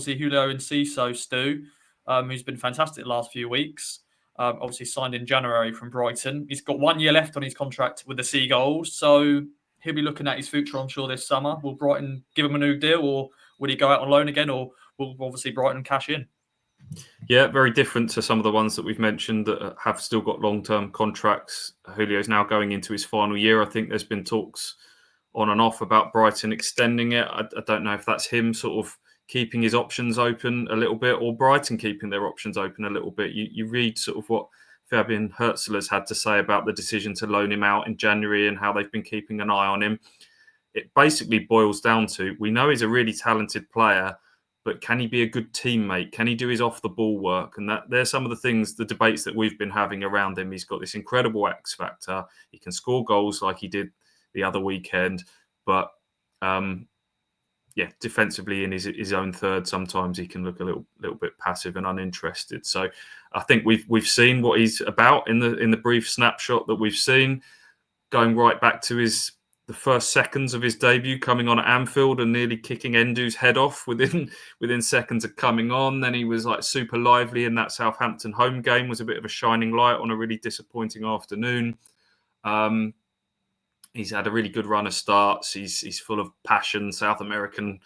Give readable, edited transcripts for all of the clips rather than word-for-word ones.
obviously Julio Enciso, Stu, who's been fantastic the last few weeks. Obviously signed in January from Brighton. He's got 1 year left on his contract with the Seagulls, so he'll be looking at his future, I'm sure, this summer. Will Brighton give him a new deal, or will he go out on loan again, or will obviously Brighton cash in? Yeah, very different to some of the ones that we've mentioned that have still got long-term contracts. Julio's now going into his final year. I think there's been talks on and off about Brighton extending it. I don't know if that's him sort of keeping his options open a little bit, or Brighton keeping their options open a little bit. You read sort of what Fabian Herzl has had to say about the decision to loan him out in January and how they've been keeping an eye on him. It basically boils down to, we know he's a really talented player, but can he be a good teammate? Can he do his off-the-ball work? And there's some of the things, the debates that we've been having around him. He's got this incredible X factor. He can score goals like he did the other weekend, but defensively in his own third, sometimes he can look a little bit passive and uninterested. So I think we've seen what he's about in the brief snapshot that we've seen, going right back to the first seconds of his debut, coming on at Anfield and nearly kicking Endu's head off within seconds of coming on. Then he was like super lively in that Southampton home game, was a bit of a shining light on a really disappointing afternoon. He's had a really good run of starts. He's full of passion, South American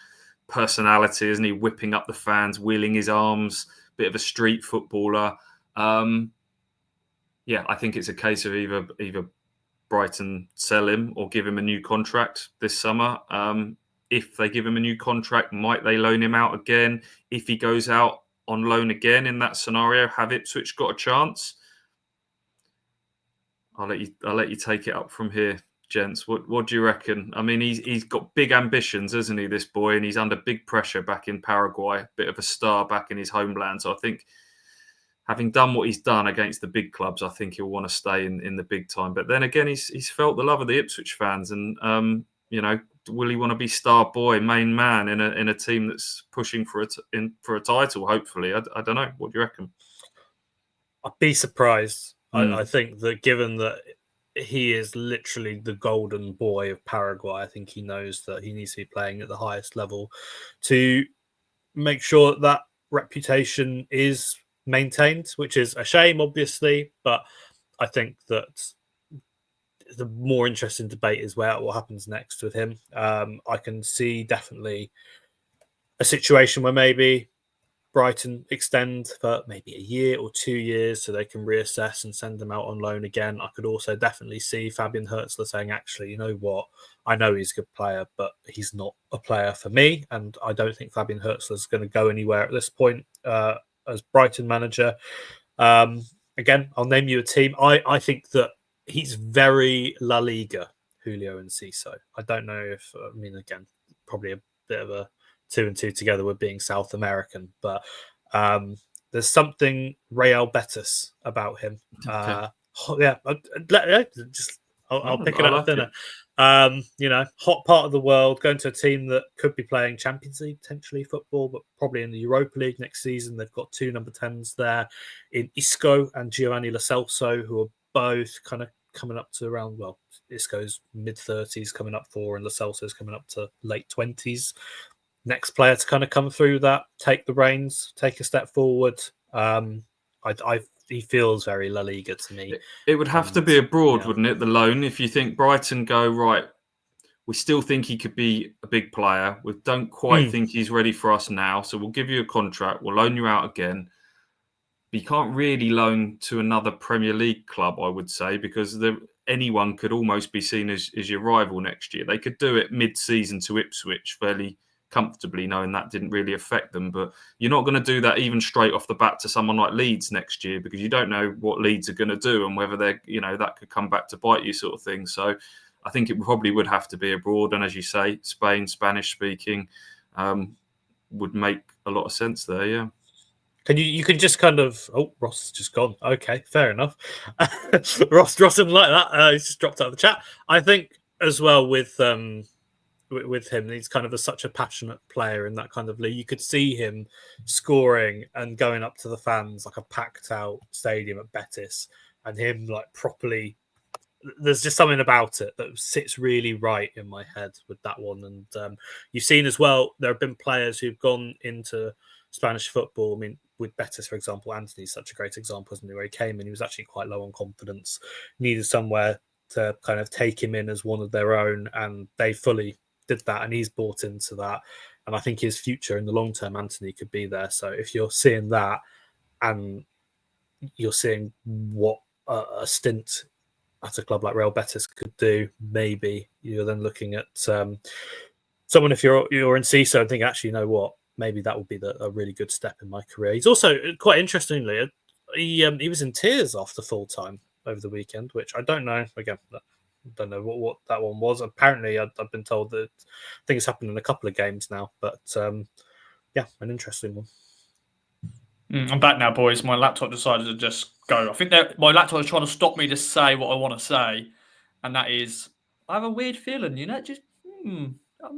personality, isn't he? Whipping up the fans, wheeling his arms, bit of a street footballer. I think it's a case of either Brighton sell him or give him a new contract this summer. If they give him a new contract, might they loan him out again? If he goes out on loan again in that scenario, have Ipswich got a chance? I'll let you take it up from here, gents. What do you reckon? I mean, he's got big ambitions, hasn't he, this boy? And he's under big pressure back in Paraguay, bit of a star back in his homeland. So I think, having done what he's done against the big clubs, I think he'll want to stay in the big time. But then again, he's felt the love of the Ipswich fans, and will he want to be star boy, main man in a team that's pushing for a title? Hopefully, I don't know. What do you reckon? I'd be surprised. I think that given that he is literally the golden boy of Paraguay, I think he knows that he needs to be playing at the highest level to make sure that reputation is maintained, which is a shame, obviously, but I think that the more interesting debate is what happens next with him. I can see definitely a situation where maybe Brighton extend for maybe a year or 2 years so they can reassess and send them out on loan again. I could also definitely see Fabian Herzl saying, actually, you know what? I know he's a good player, but he's not a player for me. And I don't think Fabian Herzl is going to go anywhere at this point as Brighton manager. Again, I'll name you a team. I think that he's very La Liga, Julio Enciso. I don't know if, again, probably a bit of a 2 and 2 together with being South American, but there's something Real Betis about him. Okay. I'll pick it up dinner. Hot part of the world, going to a team that could be playing Champions League, potentially football, but probably in the Europa League next season. They've got 2 number 10s there in Isco and Giovanni Lo Celso, who are both kind of coming up to around, Isco's mid-30s coming up for, and Lo Celso's coming up to late 20s. Next player to kind of come through that, take the reins, take a step forward. He feels very La Liga to me. It would have to be abroad, wouldn't it? The loan. If you think Brighton go, right, we still think he could be a big player. We don't quite think he's ready for us now. So we'll give you a contract. We'll loan you out again. But you can't really loan to another Premier League club, I would say, because anyone could almost be seen as your rival next year. They could do it mid-season to Ipswich fairly comfortably, knowing that didn't really affect them. But you're not going to do that even straight off the bat to someone like Leeds next year, because you don't know what Leeds are going to do and whether they're, that could come back to bite you, sort of thing. So I think it probably would have to be abroad. And as you say, Spain, Spanish speaking, would make a lot of sense there. Yeah. You can just kind of... Oh, Ross has just gone. Okay, fair enough. Ross didn't like that. He's just dropped out of the chat. I think as well with him, he's kind of such a passionate player in that kind of league. You could see him scoring and going up to the fans, like a packed out stadium at Betis, and him like properly there's just something about it that sits really right in my head with that one. And you've seen as well, there have been players who've gone into Spanish football. I mean, with Betis, for example, Anthony's such a great example, isn't he? Where he came in, he was actually quite low on confidence, needed somewhere to kind of take him in as one of their own, and they fully did that, and he's bought into that. And I think his future in the long term, Anthony, could be there. So if you're seeing that, and you're seeing what a stint at a club like Real Betis could do, maybe you're then looking at someone, if you're Enciso, and think, actually, you know what, maybe that would be a really good step in my career. He's also, quite interestingly, he was in tears after full time over the weekend, which I don't know. Again, I don't know what that one was. Apparently, I've been told that things happened in a couple of games now, but yeah, an interesting one. I'm back now, boys. My laptop decided to just go. I think my laptop is trying to stop me to say what I want to say, and that is, I have a weird feeling, just I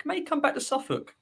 may come back to Suffolk.